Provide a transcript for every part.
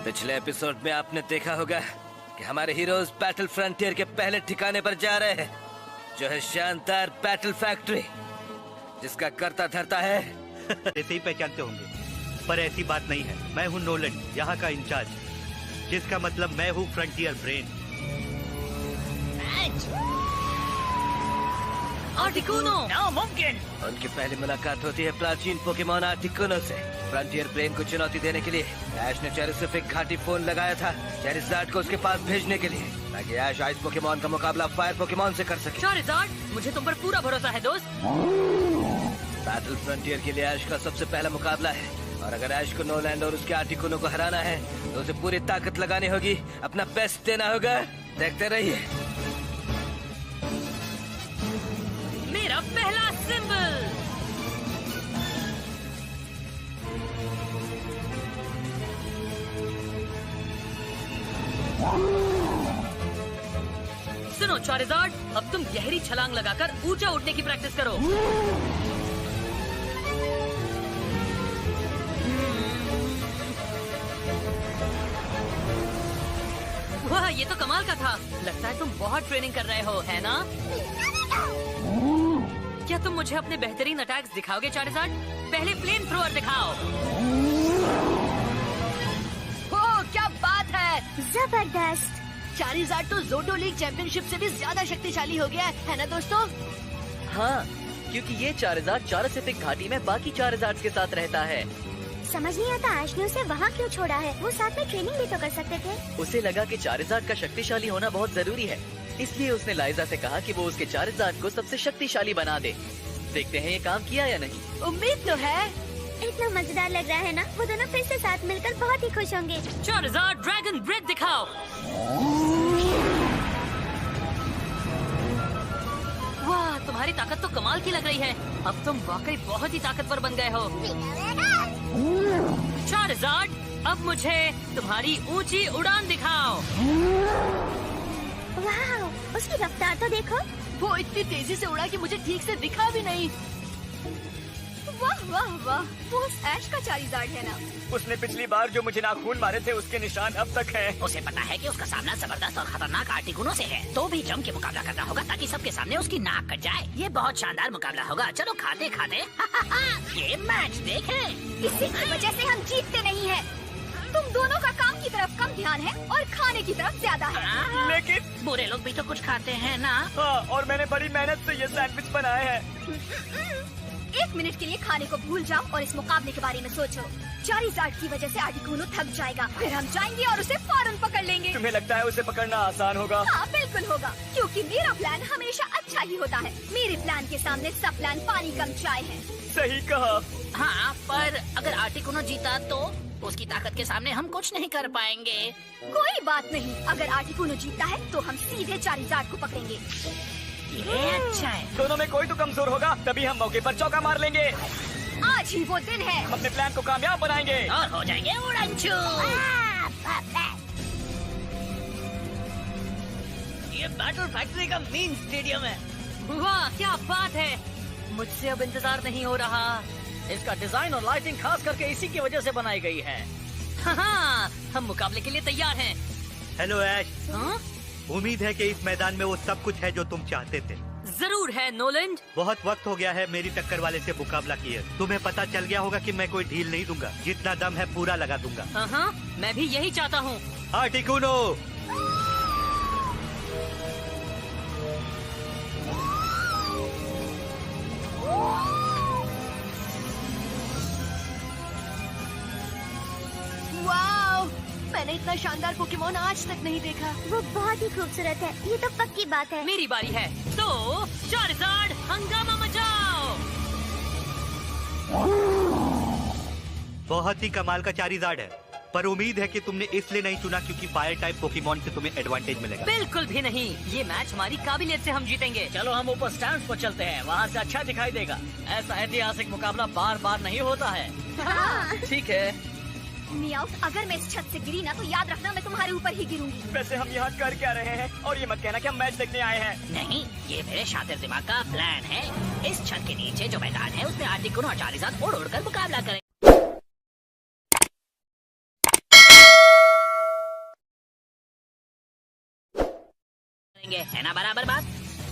पिछले एपिसोड में आपने देखा होगा कि हमारे हीरोज बैटल फ्रंटियर के पहले ठिकाने पर जा रहे हैं, जो है शानदार बैटल फैक्ट्री, जिसका करता धरता है ऐसे ही पहचानते होंगे, पर ऐसी बात नहीं है। मैं हूँ नोलन, यहाँ का इंचार्ज, जिसका मतलब मैं हूँ फ्रंटियर ब्रेन। आर्टिकुनो नामुमकिन। उनकी पहली मुलाकात होती है प्राचीन पोकेमॉन आर्टिकुनो से। फ्रंटियर ब्रेन को चुनौती देने के लिए ऐश ने चेरिसिफिक घाटी फोन लगाया था चेरिज़ार्ड को उसके पास भेजने के लिए, ताकि ऐश आइस पोकेमॉन का मुकाबला फायर पोकेमॉन से कर सके। चेरिज़ार्ड, मुझे तुम पर पूरा भरोसा है दोस्त। बैटल फ्रंटियर के लिए ऐश का सबसे पहला मुकाबला है, और अगर ऐश को नोलैंड और उसके आर्टिकुनो को हराना है तो उसे पूरी ताकत लगानी होगी, अपना बेस्ट देना होगा। देखते रहिए। मेरा पहला सिंबल। सुनो चारिज़ार्ड, अब तुम गहरी छलांग लगाकर ऊंचा उड़ने की प्रैक्टिस करो। वाह, ये तो कमाल का था। लगता है तुम बहुत ट्रेनिंग कर रहे हो, है ना? क्या तुम मुझे अपने बेहतरीन अटैक्स दिखाओगे चारिज़ार्ड? पहले फ्लेम थ्रोअर दिखाओ। ओह, क्या बात है! जबरदस्त। चारिज़ार्ड तो जोटो लीग चैंपियनशिप से भी ज्यादा शक्तिशाली हो गया है ना दोस्तों? हाँ, क्योंकि ये चारिज़ार्ड चेरिसिफिक घाटी में बाकी चारिज़ार्ड्स के साथ रहता है। समझ नहीं आता ऐश ने उसे वहाँ क्यों छोड़ा है। वो साथ में ट्रेनिंग भी तो कर सकते थे। उसे लगा कि चारिज़ार्ड का शक्तिशाली होना बहुत जरूरी है, इसलिए उसने लाइजा से कहा कि वो उसके चारिज़ार्ड को सबसे शक्तिशाली बना दे। देखते हैं ये काम किया या नहीं। उम्मीद तो है। इतना मजेदार लग रहा है ना। वो दोनों फिर से साथ मिलकर बहुत ही खुश होंगे। चारिज़ार्ड ड्रैगन ब्रेथ दिखाओ। वाह, तुम्हारी ताकत तो कमाल की लग रही है। अब तुम वाकई बहुत ही ताकतवर बन गए हो। चारिज़ार्ड, अब मुझे तुम्हारी ऊंची उड़ान दिखाओ। वाह, उसकी रफ्तार तो देखो। वो इतनी तेजी से उड़ा कि मुझे ठीक से दिखा भी नहीं। वाह वाह वाह, वो उस ऐश का चारिज़ार्ड है ना? उसने पिछली बार जो मुझे नाखून मारे थे उसके निशान अब तक हैं। उसे पता है कि उसका सामना जबरदस्त और खतरनाक आर्टिकुनो से है, तो भी जम के मुकाबला करना होगा ताकि सबके सामने उसकी नाक कट जाए। ये बहुत शानदार मुकाबला होगा। चलो खाते खाते ये मैच देखें। इसी की वजह से हम जीतते नहीं हैं। तुम दोनों का काम की तरफ कम ध्यान है और खाने की तरफ ज्यादा है। लेकिन बुरे लोग भी तो कुछ खाते हैं ना। हाँ, और मैंने बड़ी मेहनत से ये सैंडविच बनाए हैं। एक मिनट के लिए खाने को भूल जाओ और इस मुकाबले के बारे में सोचो। चारिज़ार्ड की वजह से आर्टिकुनो थक जाएगा, फिर हम जाएंगे और उसे फौरन पकड़ लेंगे। तुम्हें लगता है उसे पकड़ना आसान होगा? हाँ, बिल्कुल होगा, क्योंकि मेरा प्लान हमेशा अच्छा ही होता है। मेरे प्लान के सामने सब प्लान पानी कम चाय है। सही कहा। हाँ, पर अगर आर्टिकुनो जीता तो उसकी ताकत के सामने हम कुछ नहीं कर पाएंगे। कोई बात नहीं, अगर आर्टिकुनो जीतता है तो हम सीधे चारिज़ार्ड को पकड़ेंगे। ये अच्छा है। दोनों में कोई तो कमजोर होगा, तभी हम मौके पर चौका मार लेंगे। आज ही वो दिन है। हम अपने प्लान को कामयाब बनाएंगे और हो जाएंगे उड़नछू। ये बैटल फैक्ट्री का मेन स्टेडियम है। वाह, क्या बात है! मुझसे अब इंतजार नहीं हो रहा। इसका डिजाइन और लाइटिंग खास करके इसी की वजह से बनाई गई है। हाँ, हम मुकाबले के लिए तैयार हैं। हेलो ऐश, हाँ? उम्मीद है कि इस मैदान में वो सब कुछ है जो तुम चाहते थे। जरूर है नोलैंड। बहुत वक्त हो गया है मेरी टक्कर वाले से मुकाबला किए। तुम्हें पता चल गया होगा कि मैं कोई ढील नहीं दूंगा। जितना दम है पूरा लगा दूंगा। हाँ, मैं भी यही चाहता हूँ। आर्टिकुनो, वाओ, मैंने इतना शानदार पोकेमोन आज तक नहीं देखा। वो बहुत ही खूबसूरत है, ये तो पक्की बात है। मेरी बारी है, तो चारिज़ार्ड हंगामा मचाओ। बहुत ही कमाल का चारिज़ार्ड है, पर उम्मीद है कि तुमने इसलिए नहीं चुना क्योंकि फायर टाइप पोकेमॉन से तुम्हें एडवांटेज मिलेगा। बिल्कुल भी नहीं, ये मैच हमारी काबिलियत से हम जीतेंगे। चलो हम ऊपर स्टैंड पर चलते हैं, वहाँ से अच्छा दिखाई देगा। ऐसा ऐतिहासिक मुकाबला बार बार नहीं होता है। ठीक है। मियाओ, अगर मैं इस छत से गिरी ना तो याद रखना मैं तुम्हारे ऊपर ही गिरूंगी। वैसे हम यहाँ कर क्या रहे हैं? और ये मत कहना कि हम मैच देखने आए हैं। नहीं, ये मेरे शातिर दिमाग का प्लान है। इस छत के नीचे जो मैदान है उसमें आर्टिकुनो और 40 उड़ उड़ कर मुकाबला करें। जाएंगे, है ना बराबर बात?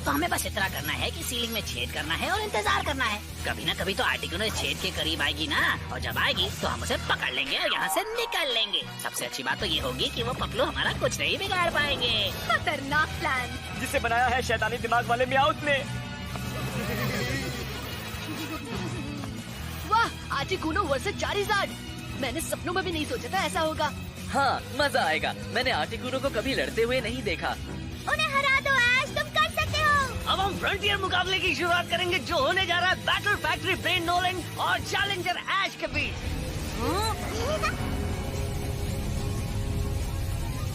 तो हमें बस इतना करना है कि सीलिंग में छेद करना है और इंतजार करना है। कभी ना कभी तो आर्टिकुनो इस छेद के करीब आएगी ना, और जब आएगी तो हम उसे पकड़ लेंगे और यहाँ से निकल लेंगे। सबसे अच्छी बात तो ये होगी कि वो पपलू हमारा कुछ नहीं बिगाड़ पाएंगे। खतरनाक प्लान जिसे बनाया है शैतानी दिमाग वाले म्याऊथ ने। वाह, आर्टिकुनो वर्सेस चारिज़ार्ड। मैंने सपनों में भी नहीं सोचा था ऐसा होगा। हाँ, मजा आएगा। मैंने आर्टिकुनो को कभी लड़ते हुए नहीं देखा। उन्हें हरा दो ऐश, तुम कर सकते हो। अब हम फ्रंटियर मुकाबले की शुरुआत करेंगे जो होने जा रहा है बैटल फैक्ट्री ब्रेन नोलन और चैलेंजर ऐश के बीच।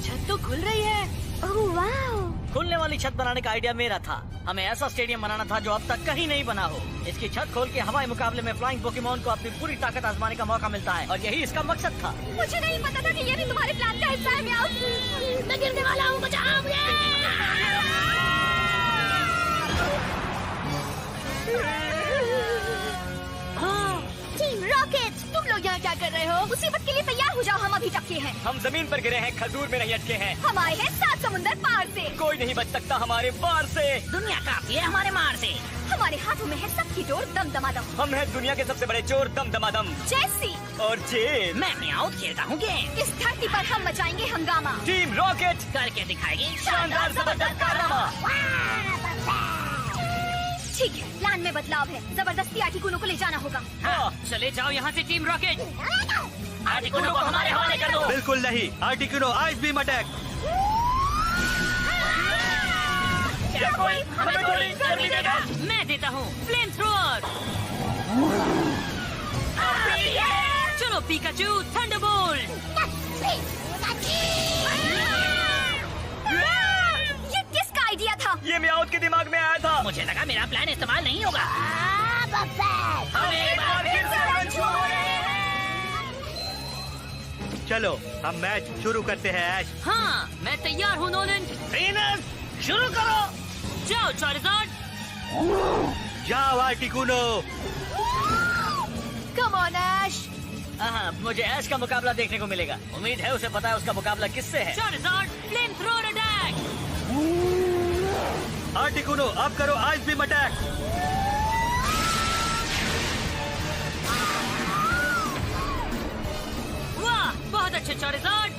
छत तो खुल रही है। ओह वाह, खुलने वाली छत बनाने का आइडिया मेरा था। हमें ऐसा स्टेडियम बनाना था जो अब तक कहीं नहीं बना हो। इसकी छत खोल के हवाई मुकाबले में फ्लाइंग पोकेमोन को अपनी पूरी ताकत आजमाने का मौका मिलता है, और यही इसका मकसद था। मुझे नहीं पता था कि ये भी तुम्हारे प्लान का हिस्सा है म्याऊथ। मैं गिरने वाला हूँ, बचाओ मुझे। टीम रॉकेट, तुम लोग यहाँ क्या कर रहे हो? मुसीबत के लिए तैयार हो जाओ, हम अभी टपके हैं। हम जमीन पर गिरे हैं, खजूर में नहीं अटके हैं। हम आए हैं 7 समुंदर पार से। कोई नहीं बच सकता हमारे वार से। दुनिया काफी है हमारे मार से। हमारे हाथों में है सबकी डोर, दम दमादम। हम हैं दुनिया के सबसे बड़े चोर, दम दमादम। जैसी और जेल। मैं म्याऊथ खेलता हूँ गेम। इस धरती पर हम मचाएंगे हंगामा। टीम रॉकेट करके दिखाएगी शानदार जबरदस्त कारनामा। ठीक है, प्लान में बदलाव है। जबरदस्ती आर्टिकुनो को ले जाना होगा। हाँ, चले जाओ यहाँ से टीम रॉकेट। आर्टिकुनो को हमारे हवाले कर दो। बिल्कुल नहीं, आर्टिकुनो आइस बीम अटैक। क्या कोई हमें गोली कर भी देगा? मैं देता हूँ फ्लेम थ्रोअर। चलो पिकाचू, थंडरबोल्ट। ये किसका आइडिया था? ये म्याऊथ के दिमाग में आया था। मुझे लगा मेरा प्लान इस्तेमाल नहीं होगा। हम एक बार फिर से रन हो रहे हैं। चलो हम मैच शुरू करते हैं ऐश। हाँ, मैं तैयार हूँ नोलन। ट्रेनर्स शुरू करो। जाओ चारिज़ार्ड। जाओ आर्टिकुनो। कम ऑन ऐश। हाँ, मुझे ऐश का मुकाबला देखने को मिलेगा। उम्मीद है उसे पता है उसका मुकाबला किससे है। Charizard, flame thrower attack. Articuno अब करो आइस बीम अटैक। वाह, बहुत अच्छे चारिज़ार्ड।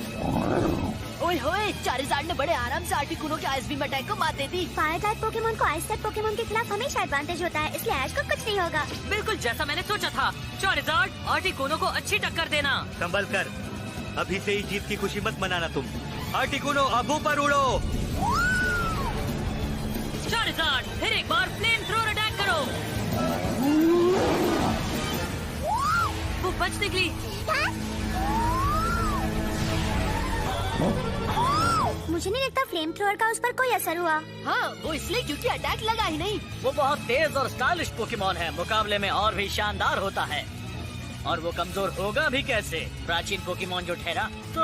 ओए होए, चारिज़ार्ड ने बड़े आराम से आर्टिकुनो के आइस बीम अटैक को मात दे दी। फायर टाइप पोकेमोन को आइस टाइप पोकेमोन के खिलाफ हमेशा एडवांटेज होता है, इसलिए ऐश को कुछ नहीं होगा। बिल्कुल जैसा मैंने सोचा था। चारिज़ार्ड, आर्टिकुनो को अच्छी टक्कर देना। संभल कर, अभी से ही जीत की खुशी मत मनाना तुम। आर्टिकुनो अब ऊपर उड़ो। चारिज़ार्ड, फिर एक बार फ्लेम थ्रोअर अटैक करो। वो बच निकली। मुझे नहीं लगता फ्लेम थ्रोअर का उस पर कोई असर हुआ। हाँ, वो इसलिए क्योंकि अटैक लगा ही नहीं। वो बहुत तेज और स्टाइलिश पोकेमोन है, मुकाबले में और भी शानदार होता है। और वो कमजोर होगा भी कैसे? प्राचीन पोकेमोन जो ठहरा, तो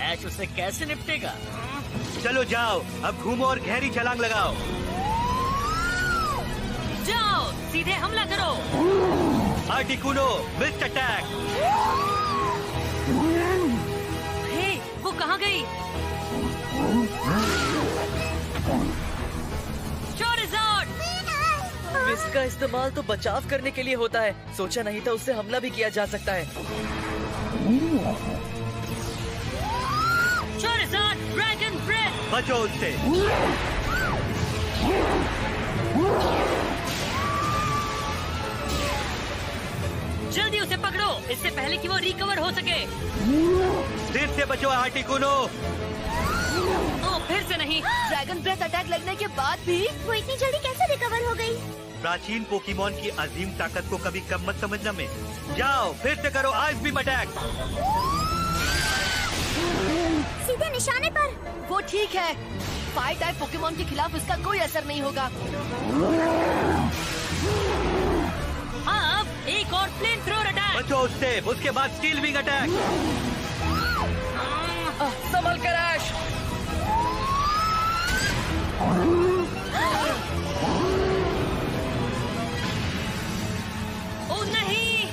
ऐश उससे कैसे निपटेगा? चलो जाओ, अब घूमो और गहरी छलांग लगाओ। जाओ, सीधे हमला करो। Articuno mist attack. हे, वो कहाँ गई? चारिज़ार्ड! मिस्ट का इस्तेमाल तो बचाव करने के लिए होता है। सोचा नहीं था उससे हमला भी किया जा सकता है। Charizard, dragon breath. बचो उससे। जल्दी उसे पकड़ो, इससे पहले कि वो रिकवर हो सके। फिर से बचो आर्टिकुनो। ओ, फिर से नहीं। ड्रैगन ब्रेथ अटैक लगने के बाद भी वो इतनी जल्दी कैसे रिकवर हो गई? प्राचीन पोकेमोन की अजीम ताकत को कभी कम मत समझना। में जाओ, फिर से करो आइस बीम अटैक। सीधे निशाने पर। वो ठीक है। फायर टाइप पोकेमोन के खिलाफ उसका कोई असर नहीं होगा। हाँ, अब एक और फ्लेम थ्रोअर अटैक। बचो उससे, उसके बाद स्टील विंग अटैक। संभल कर ऐश। ओ नहीं,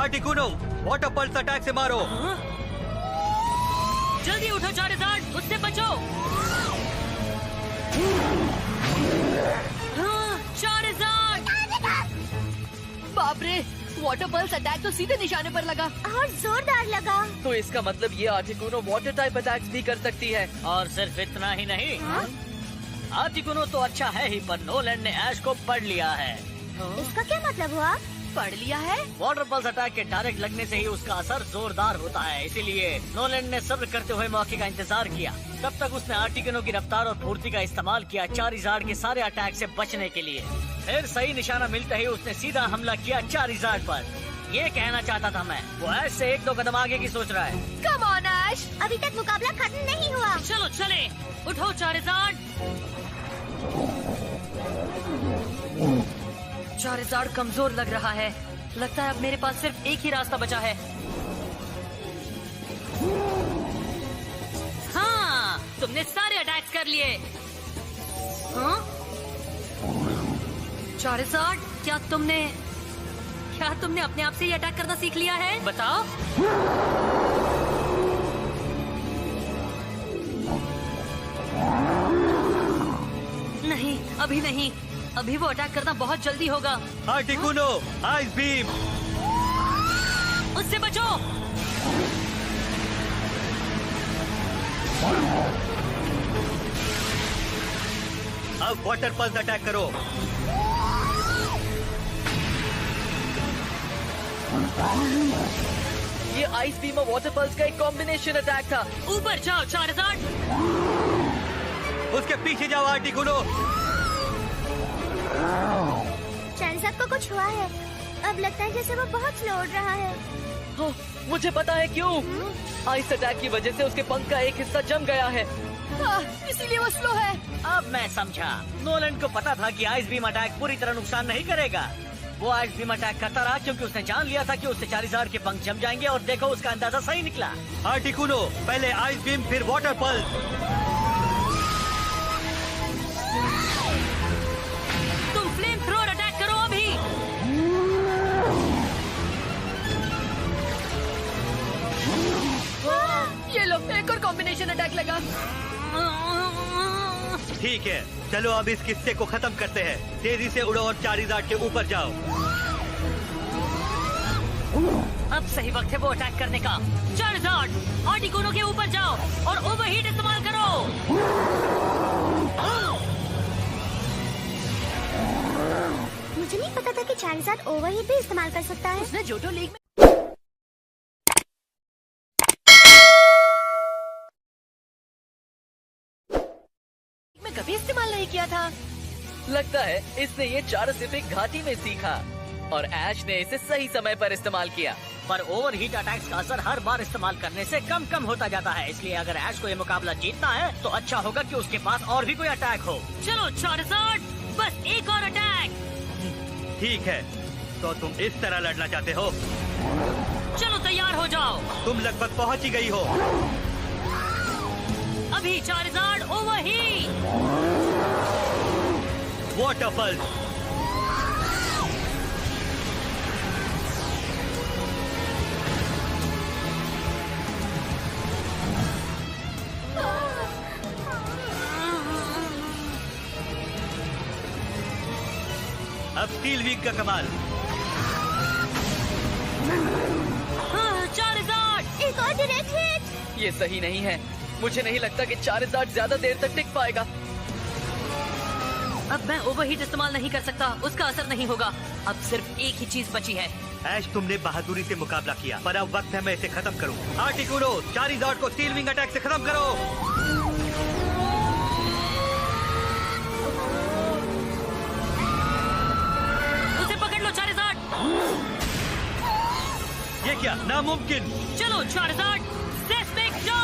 आर्टिकुनो, वाटर पल्स अटैक से मारो। जल्दी उठो चारिज़ार्ड, उससे बचो। चारिज़ार्ड! बाप रे, वाटर पल्स अटैक तो सीधे निशाने पर लगा और जोरदार लगा। तो इसका मतलब ये आर्टिकुनो वाटर टाइप अटैक्स भी कर सकती है। और सिर्फ इतना ही नहीं, आर्टिकुनो तो अच्छा है ही, पर नोलैंड ने ऐश को पढ़ लिया है। इसका क्या मतलब हुआ? पढ़ लिया है। वाटर पल्स अटैक के डायरेक्ट लगने से ही उसका असर जोरदार होता है, इसीलिए नोलैंड ने सब्र करते हुए मौके का इंतजार किया। तब तक उसने आर्टिकुनो की रफ्तार और फुर्ती का इस्तेमाल किया चारिज़ार्ड के सारे अटैक से बचने के लिए। फिर सही निशाना मिलते ही उसने सीधा हमला किया चारिज़ार्ड पर। ये कहना चाहता था मैं, वो ऐश से 1-2 कदम आगे की सोच रहा है। कम ऑन ऐश, अभी तक मुकाबला खत्म नहीं हुआ। चलो चले, उठो चारिज़ार्ड। चारिज़ार्ड कमजोर लग रहा है। लगता है अब मेरे पास सिर्फ एक ही रास्ता बचा है। हाँ, तुमने सारे अटैक्स कर लिए। हाँ? चारिज़ार्ड, क्या तुमने अपने आप से ही अटैक करना सीख लिया है? बताओ। नहीं, अभी नहीं। अभी वो अटैक करना बहुत जल्दी होगा। Articuno, ice beam. उससे बचो। अब वाटर पल्स अटैक करो। ये आइस बीम और वाटर पल्स का एक कॉम्बिनेशन अटैक था। ऊपर जाओ चारिज़ार्ड। उसके पीछे जाओ आर्टिकुनो। चारिज़ार्ड को कुछ हुआ है। अब लगता है जैसे वो बहुत स्लो उड़ रहा है। हाँ, मुझे पता है क्यों। आइस अटैक की वजह से उसके पंख का एक हिस्सा जम गया है। इसीलिए वो स्लो है। अब मैं समझा। नोलैंड को पता था कि आइस बीम अटैक पूरी तरह नुकसान नहीं करेगा। वो आइस बीम अटैक करता रहा क्योंकि उसने जान लिया था कि उससे चारिज़ार्ड के पंख जम जाएंगे, और देखो उसका अंदाजा सही निकला। आर्टिकुनो, पहले आइस बीम फिर वाटर पल्स। तुम फ्लेम थ्रोअर अटैक करो अभी। ये लो, एक और कॉम्बिनेशन अटैक लगा। ठीक है, चलो अब इस किस्से को खत्म करते हैं। तेजी से उड़ो और चारिज़ार्ड के ऊपर जाओ। अब सही वक्त है वो अटैक करने का। चारिज़ार्ड, आर्टिकुनो के ऊपर जाओ और ओवरहीट इस्तेमाल करो। मुझे नहीं पता था कि चारिज़ार्ड ओवरहीट भी इस्तेमाल कर सकता है। उसने जोटो लीग में कभी इस्तेमाल नहीं किया था। लगता है इसने ये चारोसिफिक घाटी में सीखा और ऐश ने इसे सही समय पर इस्तेमाल किया। पर ओवरहीट अटैक्स का असर हर बार इस्तेमाल करने से कम कम होता जाता है, इसलिए अगर ऐश को ये मुकाबला जीतना है तो अच्छा होगा कि उसके पास और भी कोई अटैक हो। चलो चारिज़ार्ड, बस एक और अटैक। ठीक है, तो तुम इस तरह लड़ना चाहते हो? चलो तैयार हो जाओ। तुम लगभग पहुंच ही गई हो। अभी चारिज़ार्ड ओवरहीट। Water pulse. अब स्टील विंग का कमाल। चारिज़ार्ड, एक और डायरेक्ट हिट। ये सही नहीं है। मुझे नहीं लगता कि चारिज़ार्ड ज्यादा देर तक टिक पाएगा। अब मैं ओवरहीट इस्तेमाल नहीं कर सकता, उसका असर नहीं होगा। अब सिर्फ एक ही चीज बची है। ऐश, तुमने बहादुरी से मुकाबला किया, पर अब वक्त है मैं इसे खत्म करूं। आर्टिकुनो, चारिज़ार्ड को स्टील विंग अटैक से खत्म करो। उसे पकड़ लो चारिज़ार्ड। ये क्या नामुमकिन। चलो चारिज़ार्ड, सेस्मिक टॉस।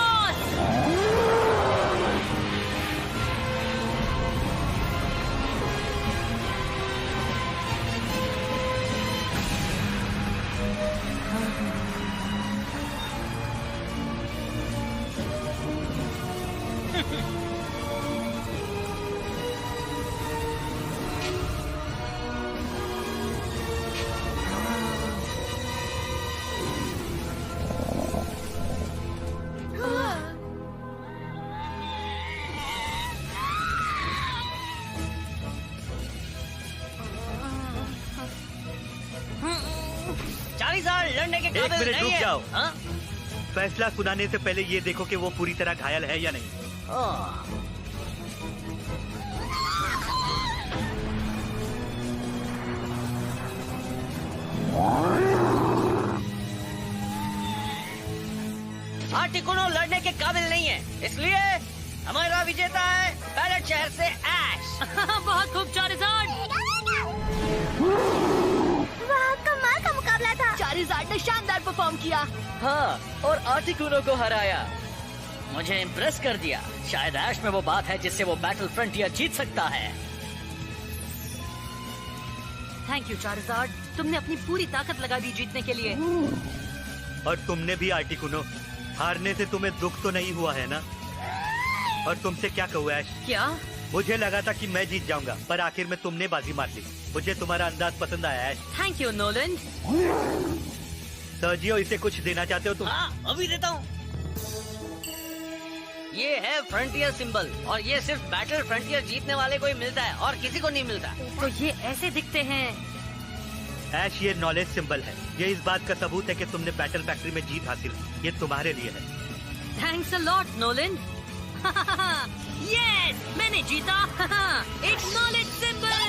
चारिज़ार्ड लड़ने के एक काबिल मिनट नहीं रुक है। जाओ। हाँ? फैसला सुनाने से पहले ये देखो कि वो पूरी तरह घायल है या नहीं। आर्टिकुनो लड़ने के काबिल नहीं है, इसलिए हमारा विजेता है पैलेट शहर से ऐश। बहुत खूब चारिज़ार्ड। वाह, कमाल का मुकाबला था। चारिज़ार्ड ने शानदार परफॉर्म किया। हाँ, और आर्टिकुनो को हराया। मुझे इम्प्रेस कर दिया। शायद ऐश में वो बात है जिससे वो बैटल फ्रंटियर जीत सकता है। थैंक यू चारिज़ार्ड, तुमने अपनी पूरी ताकत लगा दी जीतने के लिए। और तुमने भी आर्टिकुनो, हारने से तुम्हें दुख तो नहीं हुआ है ना? और तुमसे क्या कहूँ ऐश, क्या? मुझे लगा था कि मैं जीत जाऊंगा, पर आखिर में तुमने बाजी मार ली। मुझे तुम्हारा अंदाज पसंद आया Ash. Thank you Nolan. Sergio, इसे कुछ देना चाहते हो तुम? हाँ, अभी देता हूँ। ये है फ्रंटियर सिंबल, और ये सिर्फ बैटल फ्रंटियर जीतने वाले को ही मिलता है और किसी को नहीं मिलता। तो ये ऐसे दिखते हैं। ऐश, ये नॉलेज सिंबल है। ये इस बात का सबूत है कि तुमने बैटल फैक्ट्री में जीत हासिल की। ये तुम्हारे लिए है। Thanks a lot Nolan. Yes, मैंने जीता। एक नॉलेज सिंबल।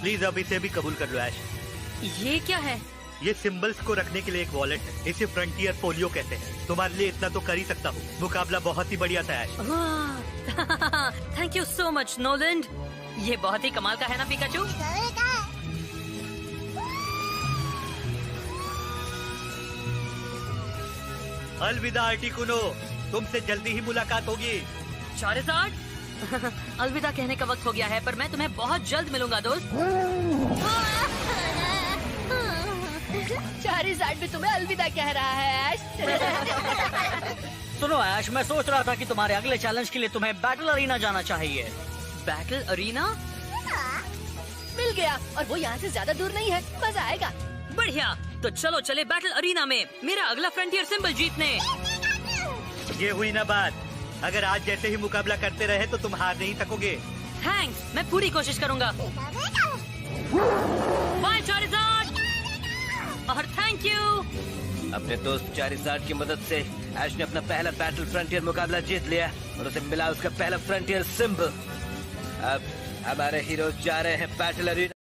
प्लीज अब इसे भी कबूल कर लो ऐश। ये क्या है? ये सिंबल्स को रखने के लिए एक वॉलेट है। इसे फ्रंटियर फोलियो कहते हैं। तुम्हारे लिए इतना तो कर ही सकता हूँ। मुकाबला बहुत ही बढ़िया था Ash. Thank you so much Nolan. ये बहुत ही कमाल का है ना पिकाचू? अलविदा आर्टिकुनो, तुमसे जल्दी ही मुलाकात होगी। चारिज़ार्ड, अलविदा कहने का वक्त हो गया है, पर मैं तुम्हें बहुत जल्द मिलूंगा दोस्त। चारिज़ार्ड भी तुम्हें अलविदा कह रहा है ऐश। सुनो ऐश, मैं सोच रहा था कि तुम्हारे अगले चैलेंज के लिए तुम्हें बैटल अरीना जाना चाहिए। Battle arena? मिल गया, और वो यहाँ से ज्यादा दूर नहीं है। मजा आएगा। बढ़िया, तो चलो चले बैटल अरीना में मेरा अगला फ्रंटियर सिंबल जीतने। ये हुई ना बात। अगर आज जैसे ही मुकाबला करते रहे तो तुम हार नहीं सकोगे। थैंक्स, मैं पूरी कोशिश करूंगा। बाय चारिज़ार्ड, और थैंक यू। अपने दोस्त चारिज़ार्ड की मदद से ऐश ने अपना पहला बैटल फ्रंटियर मुकाबला जीत लिया और उसे मिला उसका पहला फ्रंटियर सिंबल। अब हमारे हीरो जा रहे हैं बैटल अरीना।